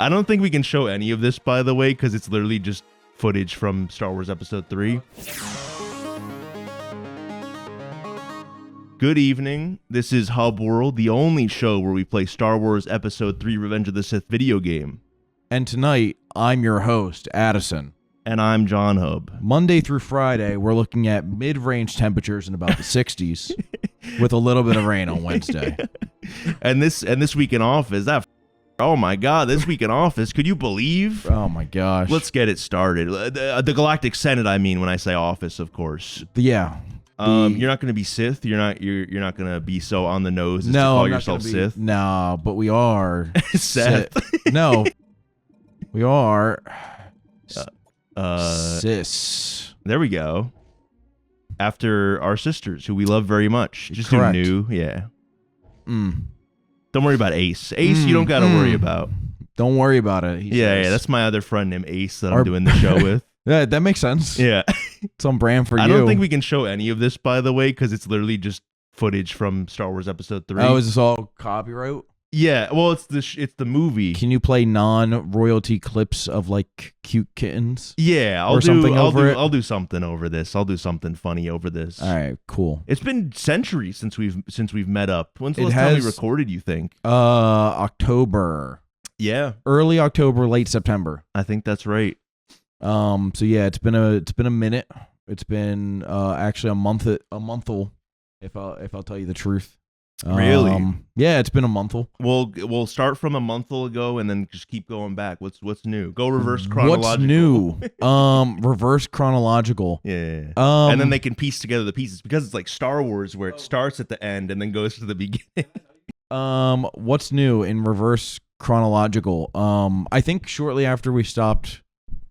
I don't think we can show any of this, by the way, because it's literally just footage from Star Wars Episode 3. Good evening. This is HubWorld, the only show where we play Star Wars Episode 3 Revenge of the Sith video game. And tonight, I'm your host, Addison. And I'm John Hub. Monday through Friday, we're looking at mid-range temperatures in about the 60s with a little bit of rain on Wednesday. And this week in office, oh my God, this week in office, could you believe? Oh my gosh. Let's get it started. The Galactic Senate, I mean, when I say office, of course. Yeah. You're not going to be Sith. You're not going to be so on the nose as to call yourself Sith. No, but we are Seth. No, we are Sis. There we go. After our sisters, who we love very much. Just Correct. Who knew, yeah. Don't worry about Ace. Ace, you don't got to worry about. Don't worry about it. Yeah, that's my other friend named Ace that I'm doing the show with. Yeah, that makes sense. Yeah. It's on brand for you. I don't think we can show any of this, by the way, because it's literally just footage from Star Wars Episode 3. Oh, is this all copyright? Yeah, well, it's the movie. Can you play non-royalty clips of like cute kittens? Yeah, I'll do something over this. I'll do something funny over this. All right, cool. It's been centuries since we've met up. When's the last time we recorded, you think? October. Yeah. Early October, late September. I think that's right. So yeah, it's been a minute. It's been actually a month if I'll tell you the truth. Really? Yeah, it's been a month. We'll start from a month ago and then just keep going back. What's new? Go reverse chronological. What's new? Reverse chronological. Yeah. And then they can piece together the pieces because it's like Star Wars where it starts at the end and then goes to the beginning. What's new in reverse chronological? I think shortly after we stopped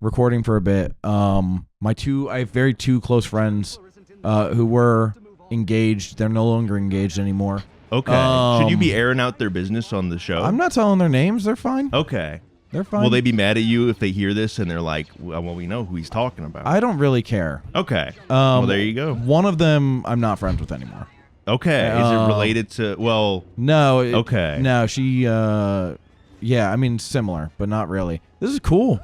recording for a bit, I have two close friends who were engaged. They're no longer engaged anymore. Okay. Should you be airing out their business on the show? I'm not telling their names. They're fine. Okay. They're fine. Will they be mad at you if they hear this and they're like, well, we know who he's talking about? I don't really care. Okay. Well, there you go. One of them I'm not friends with anymore. Okay. Is it related to, well... No. Okay. No, she, yeah, I mean, similar, but not really. This is cool.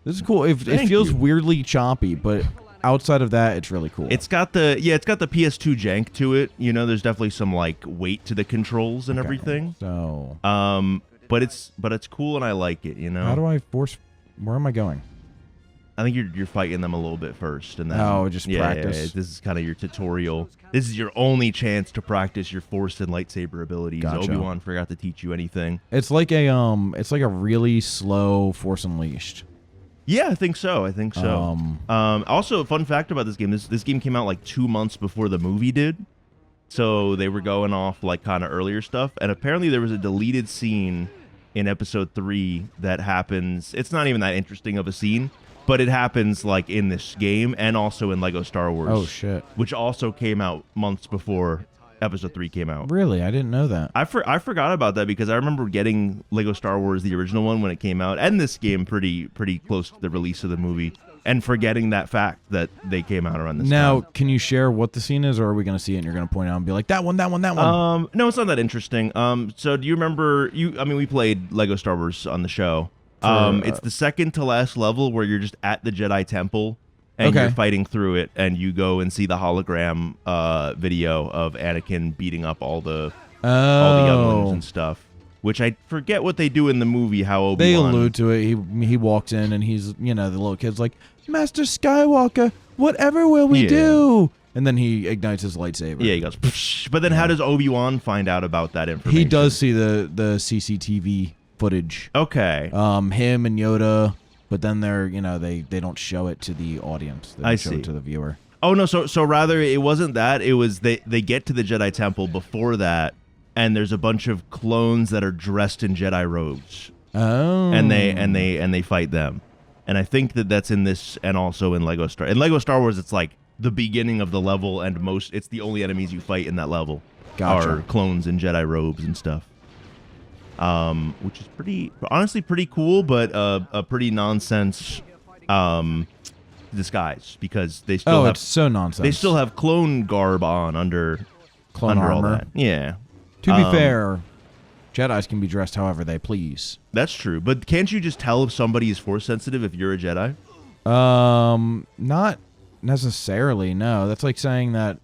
It feels weirdly choppy, but... outside of that, it's really cool. It's got the PS2 jank to it. You know, there's definitely some like weight to the controls and everything. So, but it's cool and I like it. You know. How do I force? Where am I going? I think you're fighting them a little bit first, and then just practice. Yeah, this is kind of your tutorial. This is your only chance to practice your Force and lightsaber abilities. Gotcha. Obi-Wan forgot to teach you anything. It's like a really slow Force Unleashed. Yeah, I think so. Also, a fun fact about this game: this game came out like 2 months before the movie did, so they were going off like kind of earlier stuff. And apparently, there was a deleted scene in Episode 3 that happens. It's not even that interesting of a scene, but it happens like in this game and also in Lego Star Wars. Oh shit! Which also came out months before Episode 3 came out. Really? I didn't know that. I forgot about that because I remember getting Lego Star Wars, the original one, when it came out, and this game pretty close to the release of the movie, and forgetting that fact that they came out around this time. Now, can you share what the scene is, or are we going to see it and you're going to point out and be like, that one? No, it's not that interesting. So do you remember, we played Lego Star Wars on the show. It's the second to last level where you're just at the Jedi Temple, and you're fighting through it, and you go and see the hologram video of Anakin beating up all the younglings and stuff. Which I forget what they do in the movie. How Obi-Wan... They allude to it. He walks in and he's the little kid's like, Master Skywalker, whatever will we do? And then he ignites his lightsaber. Yeah, he goes. Psh. But then how does Obi-Wan find out about that information? He does see the CCTV footage. Okay. Him and Yoda. But then they don't show it to the audience. They show it to the viewer. Oh no, so rather it wasn't that. It was they get to the Jedi Temple before that, and there's a bunch of clones that are dressed in Jedi robes. Oh. And they fight them. And I think that's in this and also in Lego Star. In Lego Star Wars, it's like the beginning of the level, and it's the only enemies you fight in that level are clones in Jedi robes and stuff. Which is honestly pretty cool, but a pretty nonsense disguise because they still have, it's so nonsense. They still have clone garb on under clone all armor. that. Yeah. To be fair, Jedis can be dressed however they please. That's true, but can't you just tell if somebody is Force sensitive if you're a Jedi? Not necessarily. No, that's like saying that.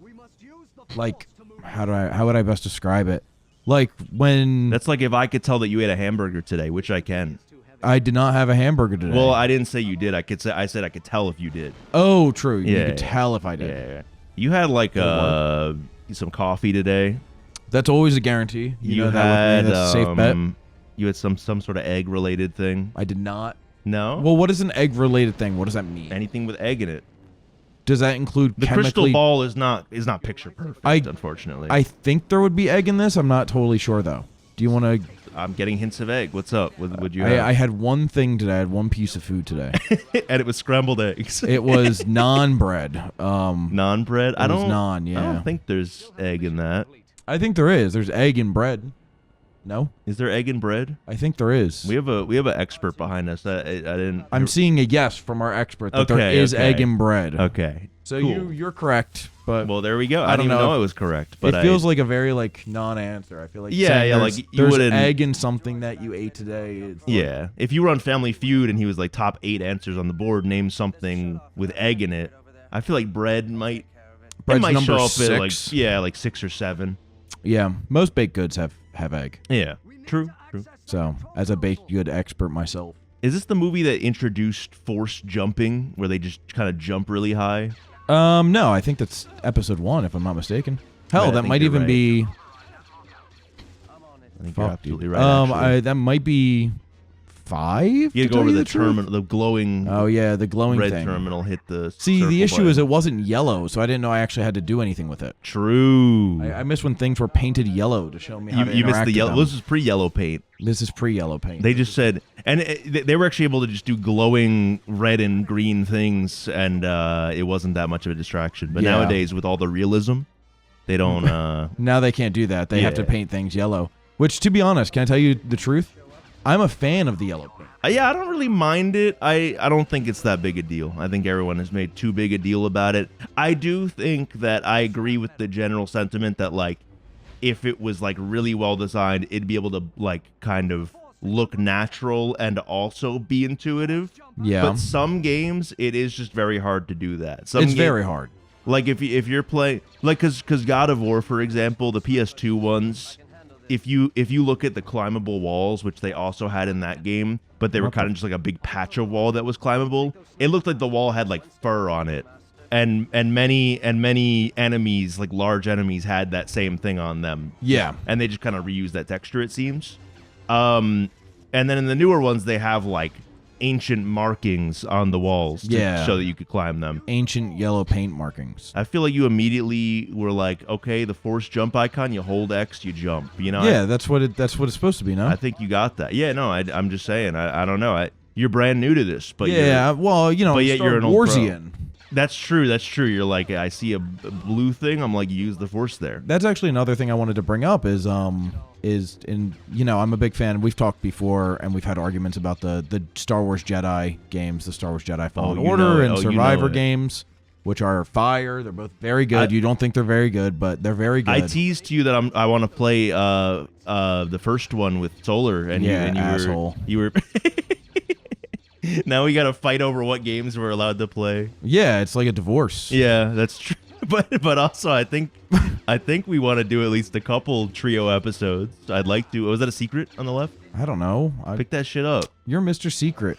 Like, how would I best describe it? Like when That's like if I could tell that you ate a hamburger today, which I can. I did not have a hamburger today. Well, I didn't say you did. I said I could tell if you did. Oh, true. You Yeah, could tell if I did. Yeah. You had like some coffee today. That's always a guarantee. You know had that with me. That's a safe bet. You had some sort of egg related thing. I did not. No. Well, what is an egg related thing? What does that mean? Anything with egg in it. Does that include The chemically? crystal ball is not picture perfect, unfortunately. I think there would be egg in this. I'm not totally sure though. Do you want to? I'm getting hints of egg. What's up? Would you have? I had one thing today. I had one piece of food today. And it was scrambled eggs. It was naan bread. Naan bread? It was naan, yeah. I don't think there's egg in that. I think there is. There's egg in bread. No? Is there egg in bread? I think there is. We have an expert behind us. I didn't. I'm seeing a yes from our expert that there is egg in bread. Okay. So cool. you're correct, but Well, there we go. I I don't didn't even know know I was correct. But it feels like a very like non-answer. I feel like Yeah, saying yeah, there's, like, you there's wouldn't- egg in something that you ate today. It's like- yeah. If you were on Family Feud and he was like top 8 answers on the board, name something with egg in it. I feel like bread might. Bread's it might number show up 6. at like 6 or 7. Yeah, most baked goods have egg. Yeah. True. So as a baked good expert myself, Is this the movie that introduced force jumping, where they just kind of jump really high? no, I think that's episode 1 if I'm not mistaken. Hell, Right, I that think might you're even right. be. I think you're Fuck, dude. absolutely right. actually. That might be 5. You to gotta go tell over you the truth. terminal, the glowing Oh yeah, the glowing red thing. terminal hit the. See, circle the issue button. is it wasn't yellow, so I didn't know I actually had to do anything with it. True. I miss when things were painted yellow to show me how to you missed interact the with yellow. them. This is pre-yellow paint. This is pre-yellow paint. They just said, and they were actually able to just do glowing red and green things, and it wasn't that much of a distraction. But Yeah. nowadays, with all the realism, they don't. Now they can't do that. They have to Yeah. paint things yellow. Which, to be honest, can I tell you the truth? I'm a fan of the yellow paint. Yeah, I don't really mind it. I don't think it's that big a deal. I think everyone has made too big a deal about it. I do think that I agree with the general sentiment that, like, if it was, like, really well designed, it'd be able to, like, kind of look natural and also be intuitive. Yeah. But some games, it is just very hard to do that. It's very hard. Like, if you're playing, like, because God of War, for example, the PS2 ones, if you look at the climbable walls, which they also had in that game, but they were kind of just like a big patch of wall that was climbable, it looked like the wall had like fur on it, and many enemies, like large enemies, had that same thing on them. Yeah. And they just kind of reused that texture, it seems. And then in the newer ones, they have like ancient markings on the walls to show that you could climb them. Ancient yellow paint markings. I feel like you immediately were like, okay, the force jump icon, you hold X, you jump. You know? Yeah, that's what it's supposed to be, no? I think you got that. Yeah, no, I'm just saying. I don't know. You're brand new to this, but yeah, well, you know, but yet Star you're an old pro. Warsian. That's true. You're like, I see a blue thing. I'm like, use the force there. That's actually another thing I wanted to bring up is in, you know, I'm a big fan. We've talked before and we've had arguments about the Star Wars Jedi games, the Star Wars Jedi Fallen Order and Survivor games, which are fire. They're both very good. You don't think they're very good, but they're very good. I teased you that I want to play the first one with Solar, and you asshole. you were Now we got to fight over what games we're allowed to play. Yeah, it's like a divorce. Yeah, that's true. But also I think we want to do at least a couple trio episodes. I'd like to. Was that a secret on the left? I don't know. Pick that shit up. You're Mr. Secret.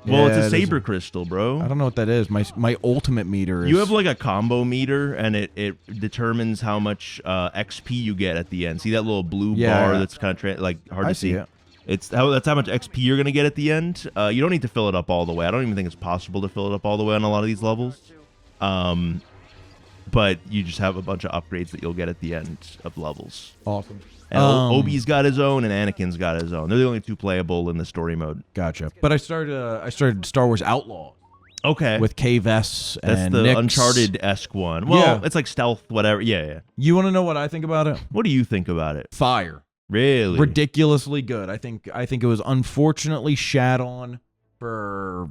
Well, Yeah, it's a it saber is. crystal, bro. I don't know what that is. My ultimate meter is. You have like a combo meter, and it determines how much XP you get at the end. See that little blue bar that's kind of hard I to see it. That's how much XP you're gonna get at the end. You don't need to fill it up all the way. I don't even think it's possible to fill it up all the way on a lot of these levels. But you just have a bunch of upgrades that you'll get at the end of levels. Awesome. And Obi's got his own, and Anakin's got his own. They're the only two playable in the story mode. Gotcha. But I started Star Wars Outlaw Okay. with K-Vess That's and the Nyx. Uncharted-esque one. Well, Yeah. it's like stealth, whatever. Yeah. You want to know what I think about it? What do you think about it? Fire. Really? Ridiculously good. I think it was unfortunately shat on for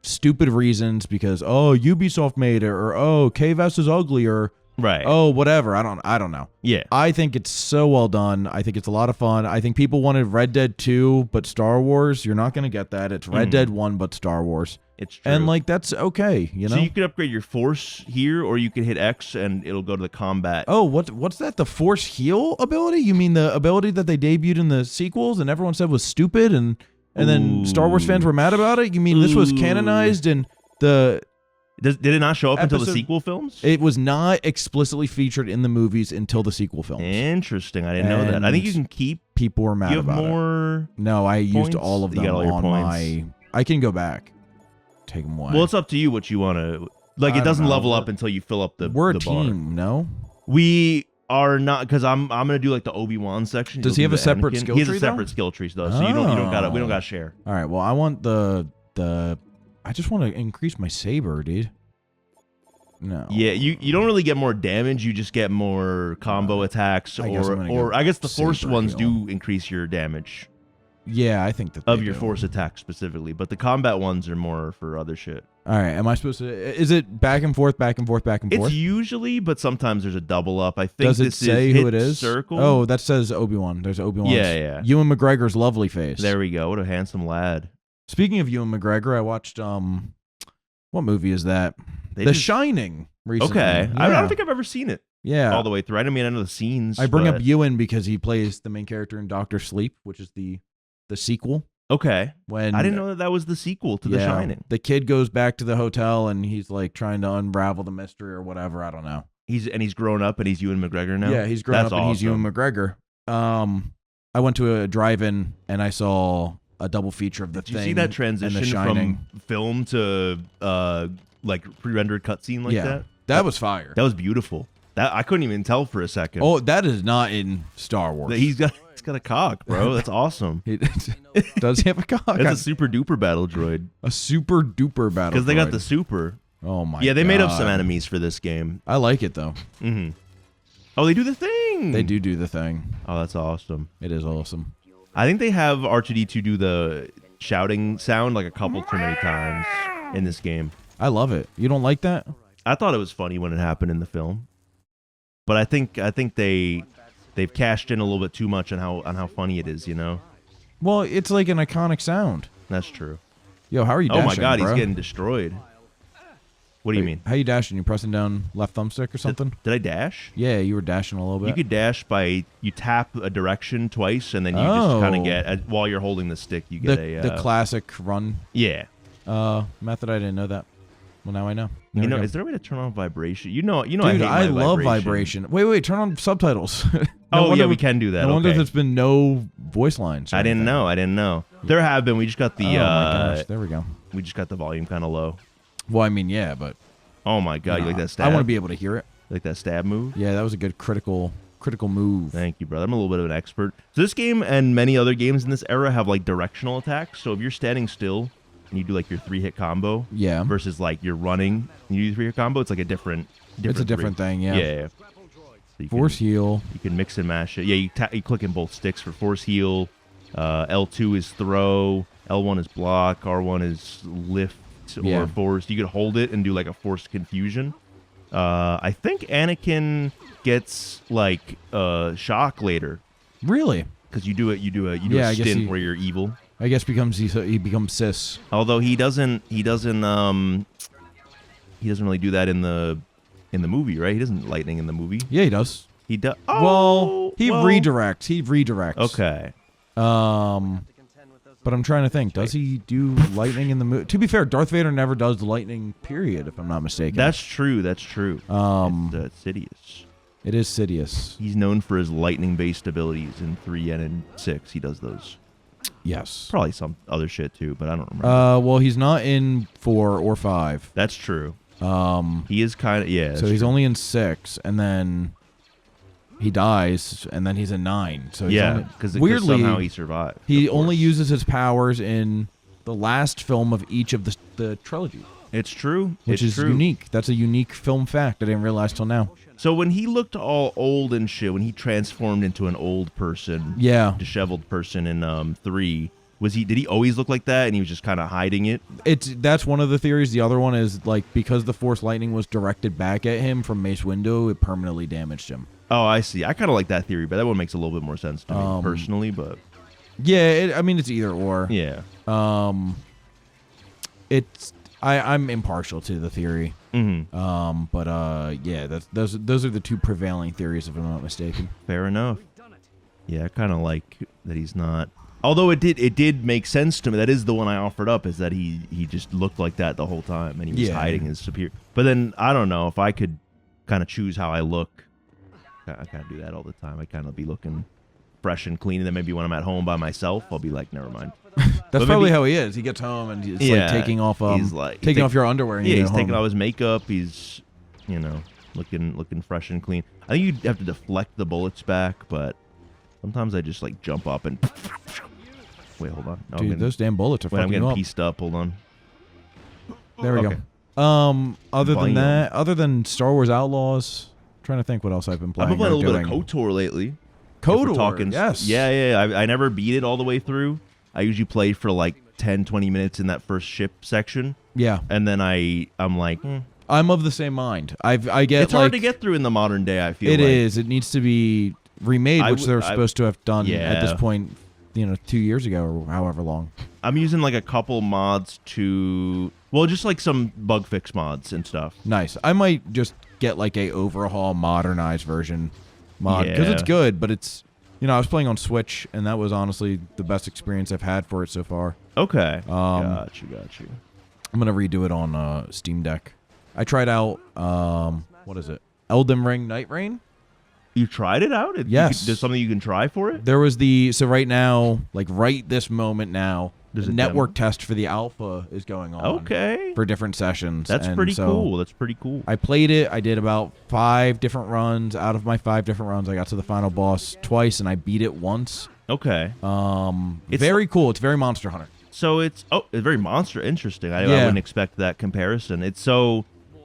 stupid reasons because Ubisoft made it, or K-Vess is ugly, or Right. oh, whatever. I don't know. Yeah. I think it's so well done. I think it's a lot of fun. I think people wanted Red Dead 2, but Star Wars. You're not going to get that. It's Red Dead 1, but Star Wars. It's true. And like that's okay, you know. So you could upgrade your force here, or you could hit X and it'll go to the combat. Oh, what's that? The Force Heal ability? You mean the ability that they debuted in the sequels and everyone said was stupid and then Star Wars fans were mad about it? You mean this was canonized in the Did it not show up until the episode- sequel films? It was not explicitly featured in the movies until the sequel films. Interesting. I didn't know that. I think you can keep. People were mad You have about it. more. No, I used points? all of You them got all your on points? my. I can go back, take them away. Well, it's up to you what you want to. Like, I it don't doesn't know. level up until you fill up the. We're a the bar. team, no? We are not, because I'm gonna do like the Obi-Wan section. Does You'll he have do a the separate Anakin. skill He has tree, a though? separate skill trees though, so you don't gotta we don't gotta share. All right. Well, I want the. I just want to increase my saber, dude. No. Yeah, you don't really get more damage. You just get more combo attacks, I guess I'm gonna or go I guess the force saber ones heal. do increase your damage Yeah, I think that of they your do. force attacks specifically, but the combat ones are more for other shit. All right. Am I supposed to? Is it back and forth, back and forth, back and forth? It's usually, but sometimes there's a double up. I think Does it this say is who hit it is? Circle. Oh, that says Obi-Wan. There's Obi-Wan's. Yeah. Ewan McGregor's lovely face. There we go. What a handsome lad. Speaking of Ewan McGregor, I watched what movie is that? They The just- Shining. Recently. Okay, Yeah. I don't think I've ever seen it Yeah. all the way through. I mean, I know the scenes. I bring up but- Ewan because he plays the main character in Doctor Sleep, which is the sequel. Okay, When I didn't know that was the sequel to The Shining. The kid goes back to the hotel and he's like trying to unravel the mystery or whatever. I don't know. He's grown up and he's Ewan McGregor now. Yeah, he's grown That's up and he's awesome. Ewan McGregor. I went to a drive-in and I saw a double feature of the Did you thing. see that and transition The Shining. from film to like pre-rendered cutscene like Yeah. that? That was fire. That was beautiful. That I couldn't even tell for a second. Oh, that is not in Star Wars. He's got a cock, bro. That's awesome. Does he have a cock? It's a super duper battle droid A super duper battle. because they got droid. the super. Oh my. Yeah, they made up God. some enemies for this game. I like it though. Mm-hmm. Oh, they do the thing. They do the thing. Oh, that's awesome. It is awesome. I think they have R2D2 do the shouting sound like a couple too many times in this game. I love it. You don't like that? I thought it was funny when it happened in the film, but I think they've cashed in a little bit too much on how funny it is. You know, Well, it's like an iconic sound. that's true. Yo, how are you Oh dashing, my God, bro? he's getting destroyed. What do you mean? How you dashing? You pressing down left thumbstick or something? Did I dash? Yeah, you were dashing a little bit. You could dash by you tap a direction twice, and then you just Oh. kind of get while you're holding the stick, you get the classic run yeah. method. I didn't know that. Well, now I know. There You we know, go. is there a way to turn on vibration? You know, Dude, I hate I my love vibration. Wait, turn on subtitles. Oh yeah, we can do that. No wonder okay. there's been no voice lines. or I didn't anything. know. I didn't know. There have been. We just got the Oh my gosh, there we go. we just got the volume kind of low. Well, I mean, yeah, but Oh my God, you like that stab? I want to be able to hear it. like that stab move. Yeah, that was a good critical move. Thank you, brother. I'm a little bit of an expert. So this game and many other games in this era have like directional attacks. So if you're standing still and you do like your 3-hit combo, Yeah. versus like you're running and you do 3-hit combo, it's like a different. It's a different thing, yeah. Yeah. So you Force heal. You can mix and mash it. Yeah, you click in both sticks for force heal. L2 is throw. L1 is block. R1 is lift Yeah. or force. You could hold it and do like a force confusion. I think Anakin gets like shock later Really? because you do Yeah, a I guess stint he- where you're evil. I guess he becomes cis. Although he doesn't really do that in the movie, right? He doesn't lightning in the movie. Yeah, he does. He does. Well, he redirects. He redirects. Okay. But I'm trying to think. Does he do lightning in the movie? To be fair, Darth Vader never does lightning. Period. If I'm not mistaken. That's true. That's true. It's Sidious. It is Sidious. He's known for his lightning-based abilities in 3 and in 6. He does those. Yes. Probably some other shit too, but I don't remember. Well, he's not in 4 or 5. That's true. He is kind of So he's only in 6, and then he dies, and then he's in 9. So he's yeah, because weirdly somehow he survived. he of only course. uses his powers in the last film of each of the trilogy, It's true. which it's is true. unique. That's a unique film fact I didn't realize till now. So when he looked all old and shit, when he transformed into an old person, Yeah. disheveled person in 3, Did he always look like that and he was just kind of hiding it? That's one of the theories. The other one is like because the Force lightning was directed back at him from Mace Windu, it permanently damaged him. Oh, I see. I kind of like that theory, but that one makes a little bit more sense to me personally. But yeah, I mean it's either or. Yeah. I'm impartial to the theory. Mm-hmm. Yeah, those are the two prevailing theories, if I'm not mistaken. Fair enough. Yeah, I kind of like that he's not. Although it did make sense to me. That is the one I offered up, is that he just looked like that the whole time, and he was hiding his superior. But then I don't know if I could kind of choose how I look. I kind of do that all the time. I kind of be looking fresh and clean, and then maybe when I'm at home by myself, I'll be like, never mind. That's probably how he is. He gets home and it's like taking off taking off your underwear. And he's taking off his makeup. He's looking fresh and clean. I think you'd have to deflect the bullets back, but sometimes I just like jump up and wait, hold on. No, dude, those damn bullets are fucking I'm getting up. pieced up. Hold on. There we go. Other than Star Wars Outlaws, I'm trying to think what else I've been playing. I've been playing a little bit of KOTOR lately. KOTOR, yes. Yeah. I never beat it all the way through. I usually play for like 10, 20 minutes in that first ship section. Yeah. And then I'm like, I'm of the same mind. I get it's hard to get through in the modern day, I feel it is. It needs to be remade, which they're supposed to have done at this point, 2 years ago or however long. I'm using like a couple mods just like some bug fix mods and stuff. Nice. I might just get like a overhaul modernized version mod because it's good, but it's I was playing on Switch and that was honestly the best experience I've had for it so far. Okay. Got you. I'm gonna redo it on Steam Deck. I tried out what is it? Elden Ring Night Rain. You tried it out? Yes. There's something you can try for it? There was so right now, like right this moment now, the network test for the alpha is going on. Okay. For different sessions. That's pretty cool. I played it. I did about 5 different runs. Out of my 5 different runs, I got to the final boss twice, and I beat it once. Okay. It's very cool. It's very Monster Hunter. So it's very monster. Interesting. I wouldn't expect that comparison.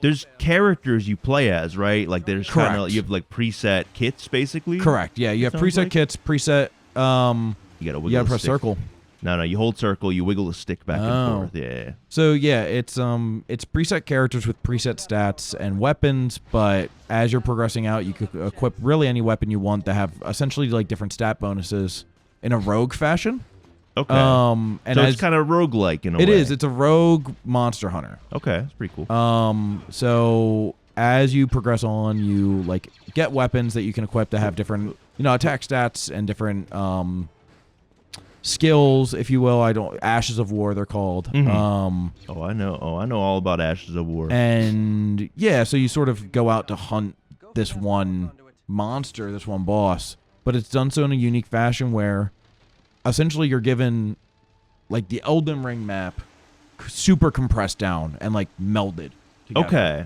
There's characters you play as, right? Like there's kind of you have like preset kits basically. Correct. Yeah, you have preset kits, preset. You gotta press circle. No, you hold circle, you wiggle the stick back and forth. Yeah. So yeah, it's preset characters with preset stats and weapons, but as you're progressing out, you could equip really any weapon you want to have essentially like different stat bonuses in a rogue fashion. Okay. And so it's kind of roguelike in a way. It is. It's a rogue monster hunter. Okay, that's pretty cool. So as you progress on, you like get weapons that you can equip to have different, attack stats and different skills, if you will. Ashes of War, they're called. Mm-hmm. I know all about Ashes of War. And yeah, so you sort of go out to hunt this one monster, this one boss, but it's done so in a unique fashion where essentially you're given like the Elden Ring map super compressed down and like melded together. Okay.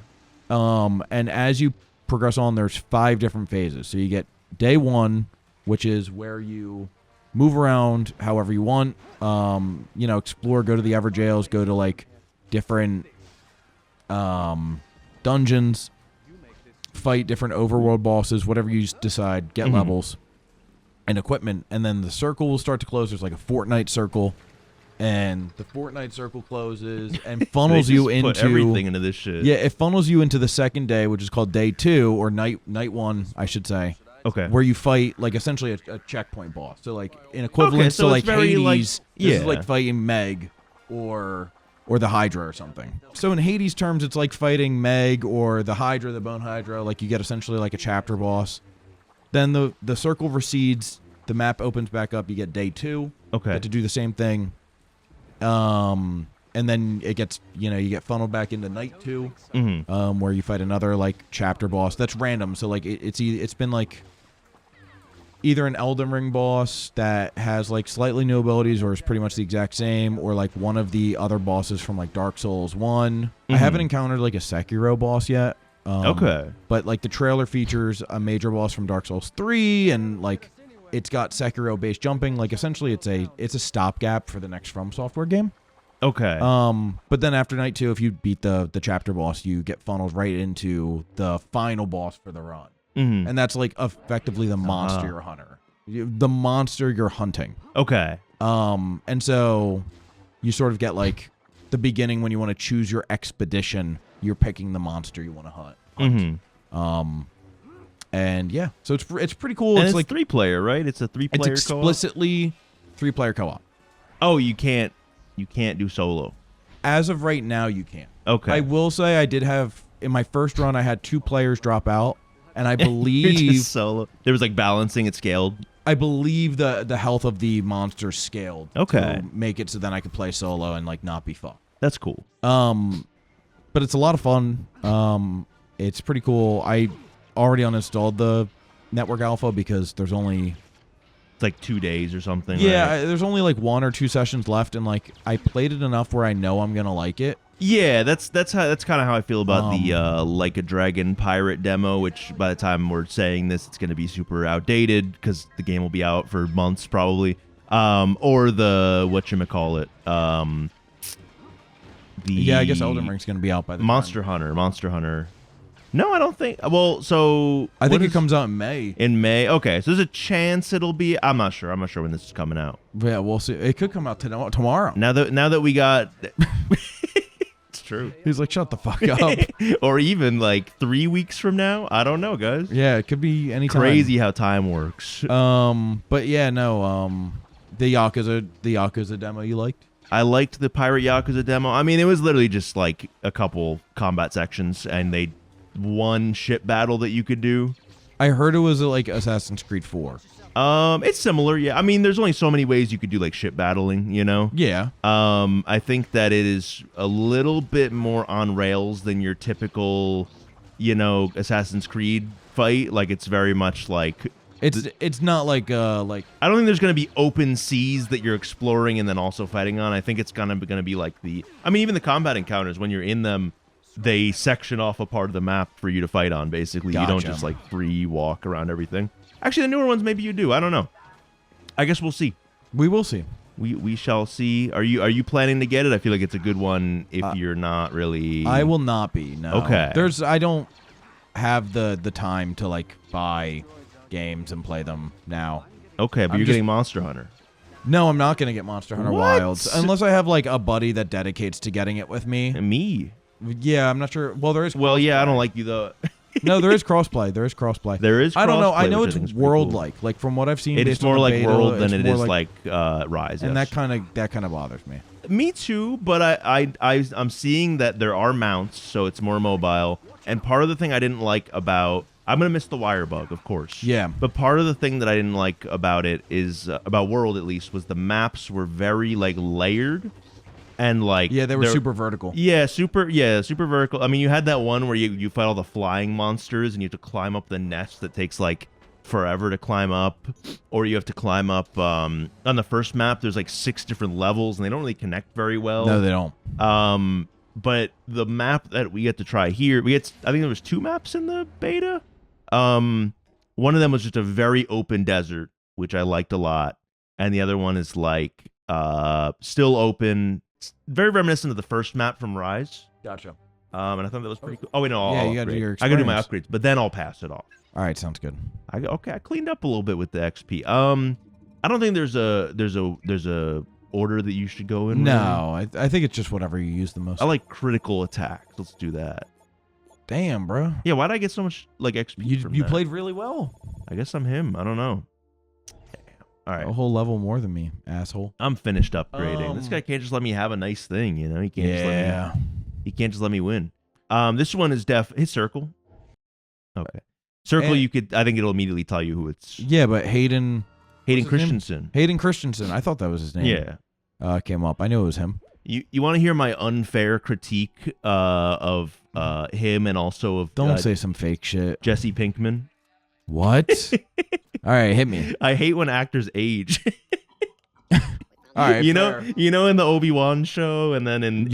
And as you progress on, there's 5 different phases. So you get day 1, which is where you move around however you want, explore, go to the Everjails, go to like different dungeons, fight different overworld bosses, whatever you decide, get levels and equipment. And then the circle will start to close. There's like a Fortnite circle, and the Fortnite circle closes and funnels you into put everything into this shit. Yeah, it funnels you into the second day, which is called day 2 or night 1, I should say. Okay. Where you fight like essentially a checkpoint boss. So like in equivalence to like Hades, this is like fighting Meg or the Hydra or something. So in Hades terms, it's like fighting Meg or the Hydra, the Bone Hydra. Like you get essentially like a chapter boss. Then the circle recedes, the map opens back up. You get day 2. Okay. You get to do the same thing. And then it gets, you get funneled back into night 2, where you fight another like chapter boss. That's random. So like it's been like either an Elden Ring boss that has like slightly new abilities or is pretty much the exact same, or like one of the other bosses from like Dark Souls 1. I haven't encountered like a Sekiro boss yet. Okay. But like the trailer features a major boss from Dark Souls 3, and like it's got Sekiro based jumping. Like essentially it's a stopgap for the next From Software game. Okay. But then after night 2, if you beat the chapter boss, you get funneled right into the final boss for the run. And that's like effectively the monster you're hunting. The monster you're hunting. Okay. And so you sort of get like the beginning when you want to choose your expedition, you're picking the monster you want to hunt. Mm-hmm. And yeah, so it's pretty cool. And it's like 3-player, right? It's a 3-player it's co-op. explicitly 3-player co-op. Oh, you can't do solo. As of right now, you can. Okay. I will say I did have in my first run I had 2 players drop out, and I You're believe just solo. There was like balancing it scaled. I believe the health of the monster scaled. Okay. To make it so then I could play solo and like not be fucked. That's cool. But it's a lot of fun. It's pretty cool. I already uninstalled the network alpha because there's only It's like 2 days or something. yeah, right? there's only like 1 or 2 sessions left, and like I played it enough where I know I'm gonna like it. Yeah, that's kind of how I feel about the Like a Dragon pirate demo. Which by the time we're saying this, it's going to be super outdated because the game will be out for months probably. Or the whatchamacallit, Yeah, I guess Elden Ring's gonna be out by the Monster Hunter. No, I don't think. Well, so I think it comes out in May. in May. Okay, so there's a chance it'll be. I'm not sure when this is coming out. Yeah, we'll see. It could come out tomorrow. Now that we got. It's true. He's like, shut the fuck up. Or even like 3 weeks from now. I don't know, guys. Yeah, it could be any time. Crazy how time works. But yeah, no. The Yakuza demo you liked? I liked the Pirate Yakuza demo. I mean, it was literally just like a couple combat sections and one ship battle that you could do. I heard it was like Assassin's Creed 4. It's similar, yeah. I mean, there's only so many ways you could do like ship battling, you know? Yeah. I think that it is a little bit more on rails than your typical, Assassin's Creed fight. Like it's very much like it's not like I don't think there's going to be open seas that you're exploring and then also fighting on. I think it's going to be like even the combat encounters when you're in them, they section off a part of the map for you to fight on, basically. Gotcha. You don't just like free walk around everything. Actually, the newer ones, maybe you do. I don't know. I guess we'll see. We will see. We shall see. Are you planning to get it? I feel like it's a good one if you're not really. I will not be. No. Okay. I don't have the time to like buy games and play them now. Okay, but you're getting Monster Hunter. No, I'm not gonna get Monster Hunter What? Wilds unless I have like a buddy that dedicates to getting it with me. And me. Yeah, I'm not sure. Well, there is. Well, yeah, I don't like you though. No, there is crossplay. There is crossplay. There is. I don't know. I know which I think it's is pretty world cool. like from what I've seen. It's based on more the like beta, World than it's it more is like Rise. and yes. that kind of bothers me. Me too, but I'm seeing that there are mounts, so it's more mobile. And part of the thing I didn't like about I'm gonna miss the wire bug, of course. Yeah. But part of the thing that I didn't like about it is about World at least was the maps were very like layered, and like Yeah, they were super vertical. Yeah, super vertical. I mean, you had that one where you fight all the flying monsters and you have to climb up the nest that takes like forever to climb up, or you have to climb up on the first map. There's like 6 different levels and they don't really connect very well. No, they don't. But the map that we get to try here, I think there was 2 maps in the beta. One of them was just a very open desert, which I liked a lot, and the other one is like still open, very reminiscent of the first map from Rise. Gotcha. And I thought that was pretty cool. Oh wait, no, Yeah, I'll you gotta do upgrade. your I gotta do my experience. upgrades, but then I'll pass it off. All right, sounds good. I cleaned up a little bit with the XP. I don't think there's a order that you should go in. No, I think it's just whatever you use the most. I like critical attacks. Let's do that. Damn, bro. Yeah, why'd I get so much like XP from You that? played really well. I guess I'm him. I don't know. All right. A whole level more than me, asshole. I'm finished upgrading. This guy can't just let me have a nice thing, you know? He can't just let me win. This one is his circle. Okay. Circle, I think it'll immediately tell you who it's. Yeah, but Hayden Christensen. Hayden Christensen. I thought that was his name. Yeah. Came up. I knew it was him. You want to hear my unfair critique of him and also of Don't say some fake shit. Jesse Pinkman? What? All right, hit me. I hate when actors age. All right, you fair. know in the Obi-Wan show, and then in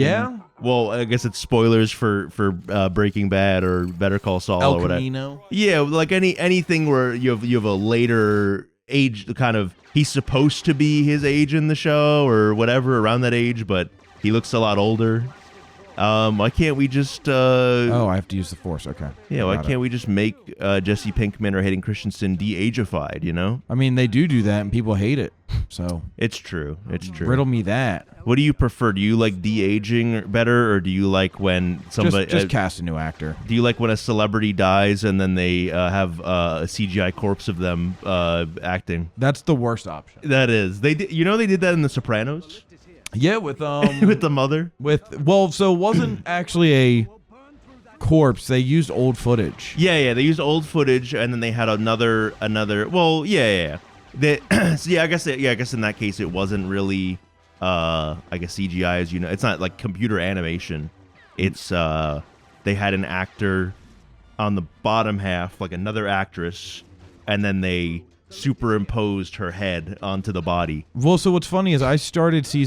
well, I guess it's spoilers for Breaking Bad or Better Call Saul El or whatever. Camino. Yeah, like anything where you have a later age, kind of he's supposed to be his age in the show or whatever around that age, but he looks a lot older. Why can't we just? Oh, I have to use the Force. Okay. Yeah, why can't we just make Jesse Pinkman or Hayden Christensen de-ageified? You know. I mean, they do that, and people hate it. So it's true. It's true. Riddle me that. What do you prefer? Do you like de-aging better, or do you like when somebody just cast a new actor? Do you like when a celebrity dies and then they have a CGI corpse of them acting? That's the worst option. That is. They did. You know they did that in The Sopranos. Yeah, with with the mother. So it wasn't actually a corpse. They used old footage. Yeah. They used old footage, and then they had another. Well, yeah. So I guess in that case it wasn't really I guess CGI, as you know. It's not like computer animation. It's they had an actor on the bottom half, like another actress, and then they superimposed her head onto the body. Well, so what's funny is I started she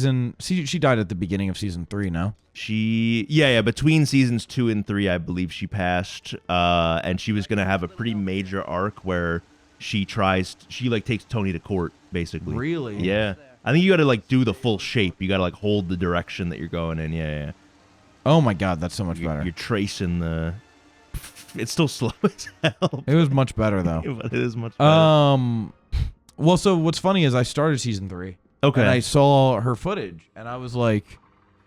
died at the beginning of season 3, no? Between seasons 2 and 3, I believe she passed, and she was gonna have a pretty major arc where she takes Tony to court, basically. Really? Yeah. I think you got to like do the full shape. You got to like hold the direction that you're going in. Yeah. Oh my God, that's so much better. You're tracing the. It's still slow as hell. It was much better though. But it is much better. Well, so what's funny is I started season 3. Okay. And I saw her footage, and I was like,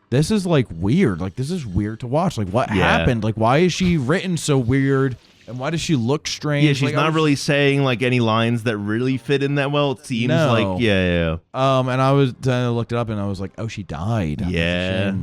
"This is like weird. Like this is weird to watch. Like what happened? Like why is she written so weird?" And why does she look strange? Yeah, she's not really saying like any lines that really fit in that well. It seems like yeah. And I looked it up and I was like, oh, she died. Yeah,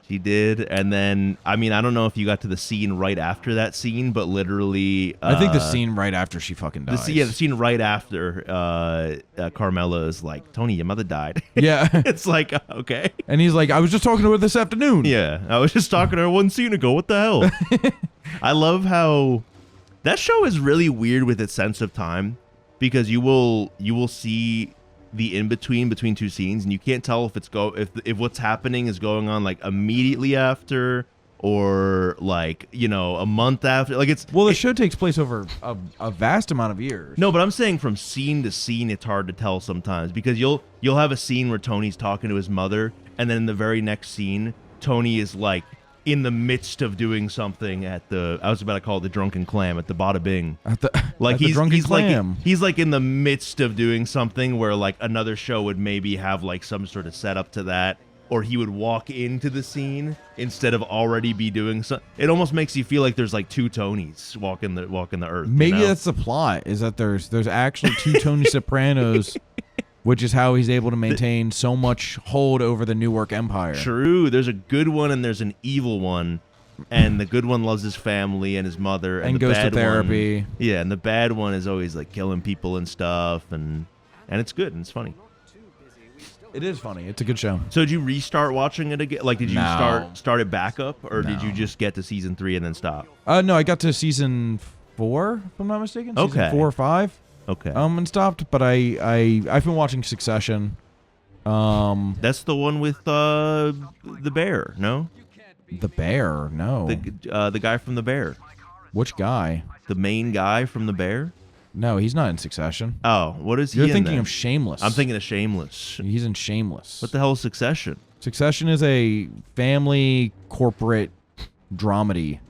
she did. And then I don't know if you got to the scene right after that scene, but literally, I think the scene right after she fucking dies. The scene right after Carmela is like, Tony, your mother died. Yeah, it's like okay. And he's like, I was just talking to her this afternoon. Yeah, I was just talking to her one scene ago. What the hell? I love how that show is really weird with its sense of time, because you will see the in between two scenes, and you can't tell if what's happening is going on like immediately after or like a month after. Like the show takes place over a vast amount of years. No, but I'm saying from scene to scene, it's hard to tell sometimes, because you'll have a scene where Tony's talking to his mother, and then in the very next scene, Tony is like in the midst of doing something at I was about to call it the Drunken Clam at the Bada Bing. He's like in the midst of doing something where like another show would maybe have like some sort of setup to that, or he would walk into the scene instead of already be doing something. It almost makes you feel like there's like two Tonys walking the earth. Maybe that's the plot, is that there's actually two Tony Sopranos. Which is how he's able to maintain so much hold over the Newark Empire. True. There's a good one and there's an evil one. And the good one loves his family and his mother. And the goes bad to therapy. And the bad one is always like killing people and stuff. And it's good and it's funny. It is funny. It's a good show. So did you restart watching it again? Like, did you start it back up? Or did you just get to season 3 and then stop? No, I got to season 4, if I'm not mistaken. Season 4 or 5. Okay. And stopped, but I've been watching Succession. That's the one with the bear, no? The bear, no. The guy from The Bear. Which guy? The main guy from The Bear? No, he's not in Succession. Oh, what is he? You're thinking of Shameless. I'm thinking of Shameless. He's in Shameless. What the hell is Succession? Succession is a family corporate dramedy.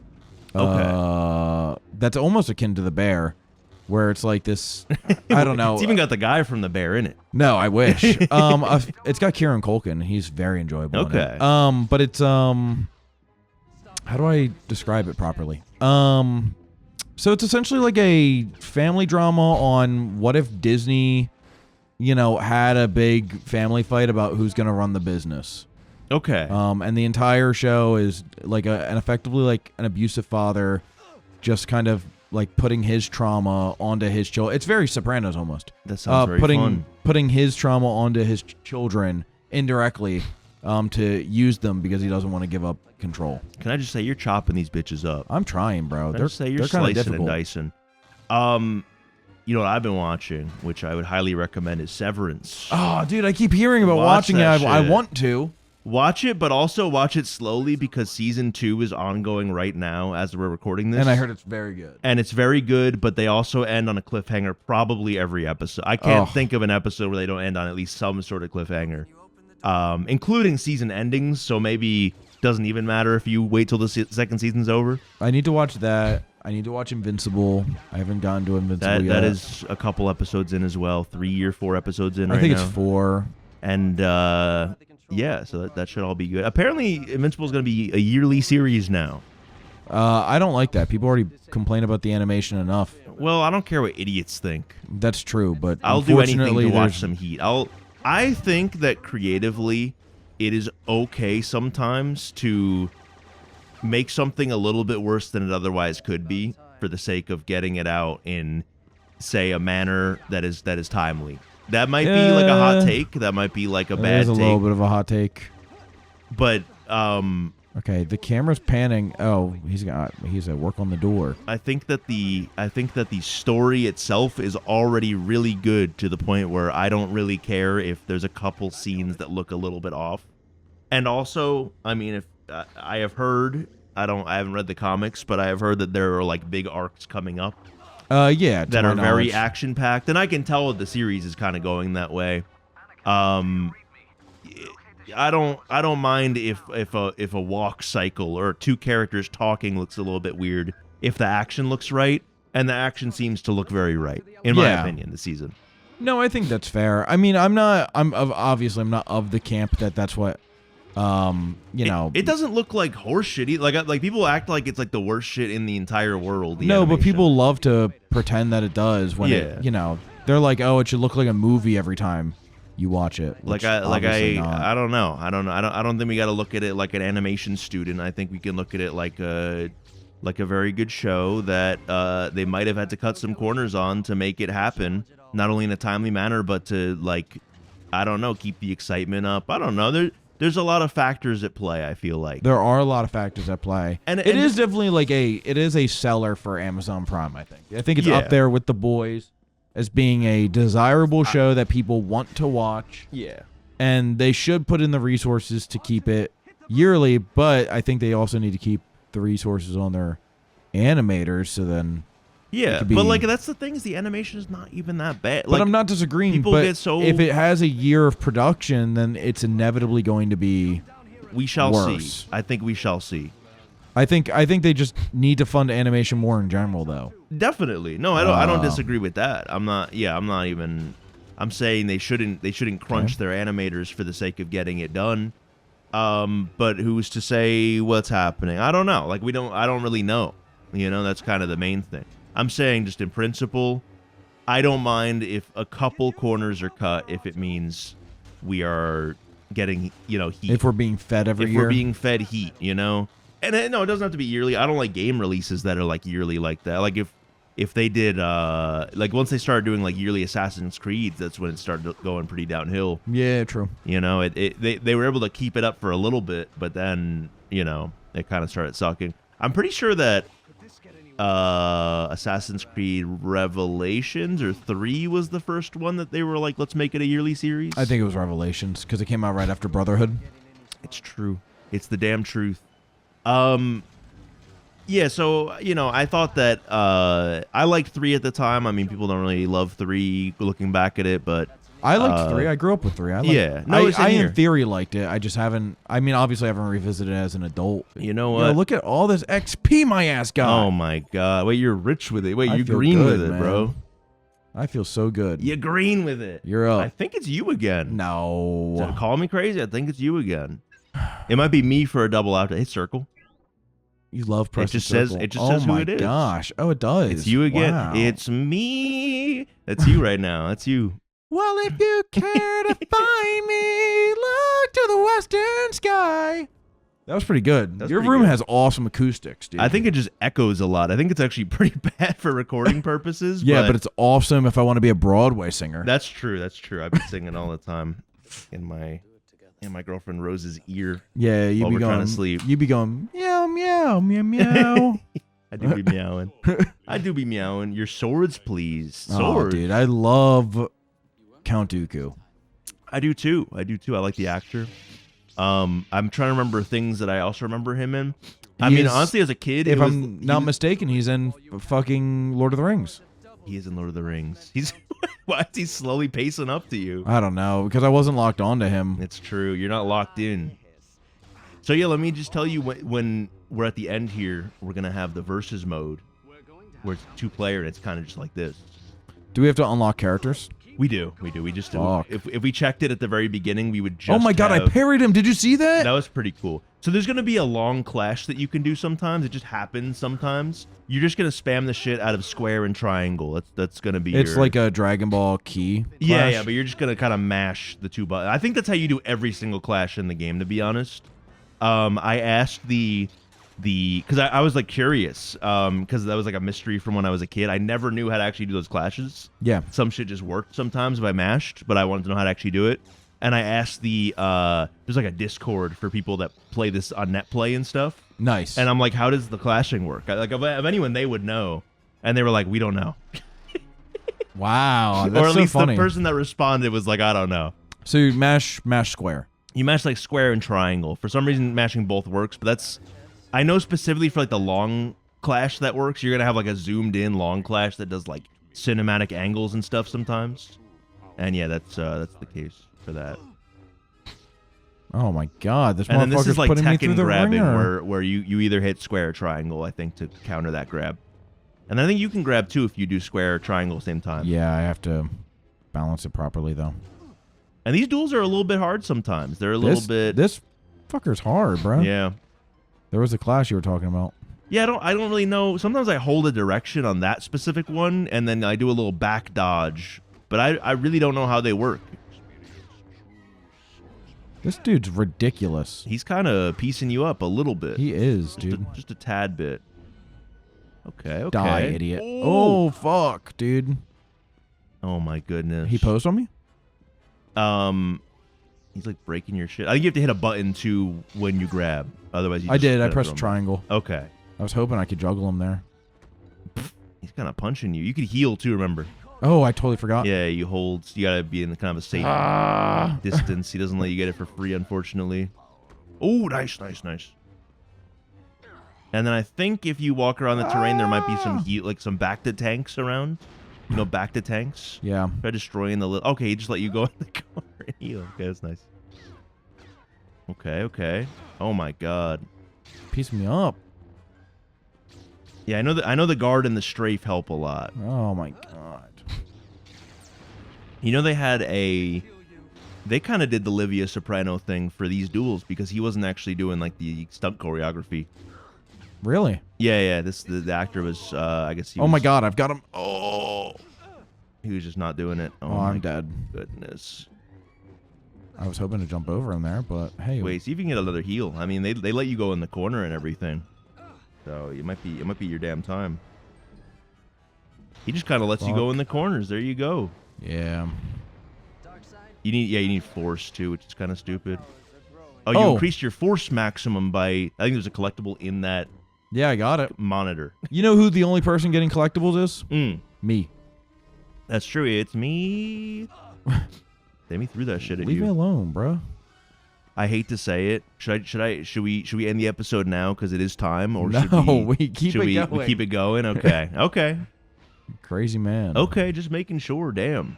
Okay. That's almost akin to The Bear. Where it's like this, I don't know. It's even got the guy from The Bear in it. No, I wish. It's got Kieran Culkin. He's very enjoyable. Okay. In it. But it's how do I describe it properly? So it's essentially like a family drama on what if Disney, had a big family fight about who's going to run the business. Okay. And the entire show is like effectively like an abusive father, just kind of like putting his trauma onto his children. It's very Sopranos almost. That sounds very fun. Putting his trauma onto his children indirectly to use them because he doesn't want to give up control. Can I just say, you're chopping these bitches up. I'm trying, bro. You're slicing and dicing. You know what I've been watching, which I would highly recommend, is Severance. Oh, dude, I keep hearing about watching it. I want to. Watch it, but also watch it slowly, because season 2 is ongoing right now as we're recording this. And I heard it's very good. And it's very good, but they also end on a cliffhanger probably every episode. I can't think of an episode where they don't end on at least some sort of cliffhanger. including season endings. So maybe doesn't even matter if you wait till the second season's over. I need to watch that. I need to watch Invincible. I haven't gotten to Invincible yet. That is a couple episodes in as well. 3 or 4 episodes in right now. I think it's 4. And yeah, so that should all be good. Apparently, Invincible is going to be a yearly series now. I don't like that. People already complain about the animation enough. Well, I don't care what idiots think. That's true, but I'll do anything to watch some heat. I think that creatively, it is okay sometimes to make something a little bit worse than it otherwise could be for the sake of getting it out in, say, a manner that is timely. That might be like a hot take. That might be like a bad take. It is a little bit of a hot take. But okay, the camera's panning. Oh, he's at work on the door. I think that the story itself is already really good to the point where I don't really care if there's a couple scenes that look a little bit off. And also, I mean, if I have heard, I haven't read the comics, but I have heard that there are like big arcs coming up. Yeah, that are very action packed, and I can tell the series is kind of going that way. I don't mind if a walk cycle or 2 characters talking looks a little bit weird if the action looks right, and the action seems to look very right in my opinion this season. No, I think that's fair. I mean, I'm obviously not of the camp that's what it doesn't look like horse shit. Like people act like it's like the worst shit in the entire world. No, but people love to pretend that it does when they're like, oh, it should look like a movie every time you watch it. I don't know. I don't think we got to look at it like an animation student. I think we can look at it like a very good show that they might have had to cut some corners on to make it happen, not only in a timely manner, but to keep the excitement up. I don't know. There's a lot of factors at play, I feel like. There are a lot of factors at play. And it is definitely it is a seller for Amazon Prime, I think. I think it's up there with The Boys as being a desirable show that people want to watch. Yeah. And they should put in the resources to keep it yearly, but I think they also need to keep the resources on their animators so then... Yeah, but that's the thing is the animation is not even that bad. But I'm not disagreeing. But if it has a year of production, then it's inevitably going to be. We shall worse. see. I think we shall see. I think they just need to fund animation more in general, though. Definitely. No, I don't disagree with that. I'm not even. I'm saying they shouldn't crunch their animators for the sake of getting it done. But who's to say what's happening? I don't know. I don't really know. That's kind of the main thing. I'm saying just in principle, I don't mind if a couple corners are cut if it means we are getting, heat. If we're being fed every year. If we're being fed heat, And no, it doesn't have to be yearly. I don't like game releases that are like yearly like that. Like if they did, once they started doing like yearly Assassin's Creed, that's when it started going pretty downhill. Yeah, true. They were able to keep it up for a little bit, but then, it kind of started sucking. I'm pretty sure that Assassin's Creed Revelations or 3 was the first one that they were like, let's make it a yearly series. I think it was Revelations because it came out right after Brotherhood. It's true. It's the damn truth. Yeah, so, I thought that I liked 3 at the time. I mean, people don't really love 3 looking back at it, but I liked 3. I grew up with 3. I in theory liked it. I just haven't. I mean, obviously, I haven't revisited it as an adult. You know what? Look at all this XP my ass got. Oh my god! Wait, you're rich with it. Wait, you're green with it, man. Bro. I feel so good. You're green with it. You're up. I think it's you again. No. So call me crazy. I think it's you again. It might be me for a double out. Hey, circle. You love pressing circle. It just says who it is. Oh my gosh! Oh, it does. It's you again. Wow. It's me. That's you right now. That's you. Well, if you care to find me, look to the western sky. That was pretty good. Your room has awesome acoustics, dude. I think it just echoes a lot. I think it's actually pretty bad for recording purposes. Yeah, but it's awesome if I want to be a Broadway singer. That's true. I've been singing all the time in my girlfriend Rose's ear. Yeah, you be going trying to sleep. You be going meow meow meow meow. I do be meowing. I do be meowing. Your swords, please. Swords. Oh, dude, I love Count Dooku. I do too. I like the actor. I'm trying to remember things that I also remember him in. I mean, honestly, as a kid, if I'm not mistaken, he's in fucking Lord of the Rings. He is in Lord of the Rings. He's why is he slowly pacing up to you? I don't know, because I wasn't locked on to him. It's true. You're not locked in. So yeah, let me just tell you when we're at the end here, we're gonna have the versus mode, where it's 2-player and it's kind of just like this. Do we have to unlock characters? We do. We just do. Fuck. If we checked it at the very beginning, we would just. Oh my god, I parried him. Did you see that? That was pretty cool. So there's gonna be a long clash that you can do sometimes. It just happens sometimes. You're just gonna spam the shit out of square and triangle. That's gonna be. It's like a Dragon Ball key. Yeah, clash. but you're just gonna kind of mash the 2 buttons. I think that's how you do every single clash in the game, to be honest. I asked because I was like curious, because that was like a mystery from when I was a kid. I never knew how to actually do those clashes. Yeah. Some shit just worked sometimes if I mashed, but I wanted to know how to actually do it. And I asked there's like a Discord for people that play this on NetPlay and stuff. Nice. And I'm like, how does the clashing work? Like, if anyone, they would know. And they were like, we don't know. Wow, that's or at least so funny. the person that responded was like, I don't know. So you mash square. You mash like square and triangle. For some reason, mashing both works, but that's... I know specifically for like the long clash that works, you're going to have like a zoomed in long clash that does like cinematic angles and stuff sometimes. And yeah, that's the case for that. Oh my god, this And then this motherfucker's is like putting me through Tekken the grabbing, ringer. where you either hit square or triangle, I think, to counter that grab. And I think you can grab too if you do square or triangle same time. Yeah, I have to balance it properly though. And these duels are a little bit hard sometimes. They're a little bit. This fucker's hard, bro. Yeah. There was a clash you were talking about. Yeah, I don't really know. Sometimes I hold a direction on that specific one, and then I do a little back dodge. But I really don't know how they work. This dude's ridiculous. He's kind of piecing you up a little bit. He is, dude. Just a tad bit. Okay. Die, idiot. Oh. Oh, fuck, dude. Oh my goodness. He posed on me? He's like breaking your shit. I think you have to hit a button too when you grab. Otherwise, you I just did. I gotta pressed throw him. triangle. Okay. I was hoping I could juggle him there. He's kind of punching you. You could heal too, remember? Oh, I totally forgot. Yeah, you hold. You gotta be in kind of a safe distance. He doesn't let you get it for free, unfortunately. Oh, nice. And then I think if you walk around the terrain, there might be some heat, like some back to tanks around. You know, back to tanks. Yeah. Try destroying the little. Okay, he just let you go in the corner and heal. Okay, that's nice. Okay. Oh my god. Piece me up. Yeah, I know the guard and the strafe help a lot. Oh my god. You know they kind of did the Livia Soprano thing for these duels because he wasn't actually doing like the stunt choreography. Really? Yeah. The actor was I guess he Oh was, my god, I've got him. Oh. he was just not doing it. Oh, my I'm dead. Goodness. I was hoping to jump over him there, but hey. Wait, see if you can get another heal. I mean, they let you go in the corner and everything. So it might be your damn time. He just kind of lets you go in the corners. There you go. Yeah. You need force too, which is kind of stupid. Oh, you increased your force maximum by, I think there's a collectible in that Yeah, I got it. monitor. You know who the only person getting collectibles is? Me. That's true. It's me. Take me through that shit at Leave you. me alone, bro. I hate to say it. Should we end the episode now because it is time, or No, should we keep it going. We keep it going? Okay. Okay. Crazy man. Okay. Just making sure. Damn.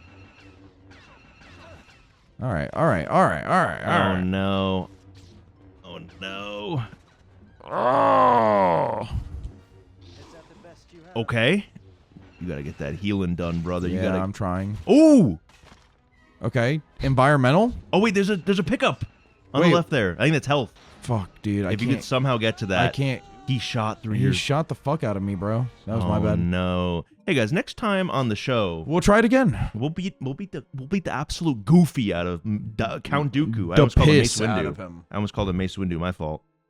All right. Oh no. Oh no. Oh. Okay. You gotta get that healing done, brother. You Yeah, gotta. I'm trying. Ooh. Okay. Environmental? Oh wait, there's a pickup on the left there. I think that's health. Fuck, dude. If you could somehow get to that. I can't. He shot through He your. shot the fuck out of me, bro. That was my Oh bad. no. Hey guys, next time on the show, We'll try it again. we'll beat the absolute goofy out of Count Dooku. I The almost called him Mace piss out Windu. of him. I almost called him Mace Windu. My fault.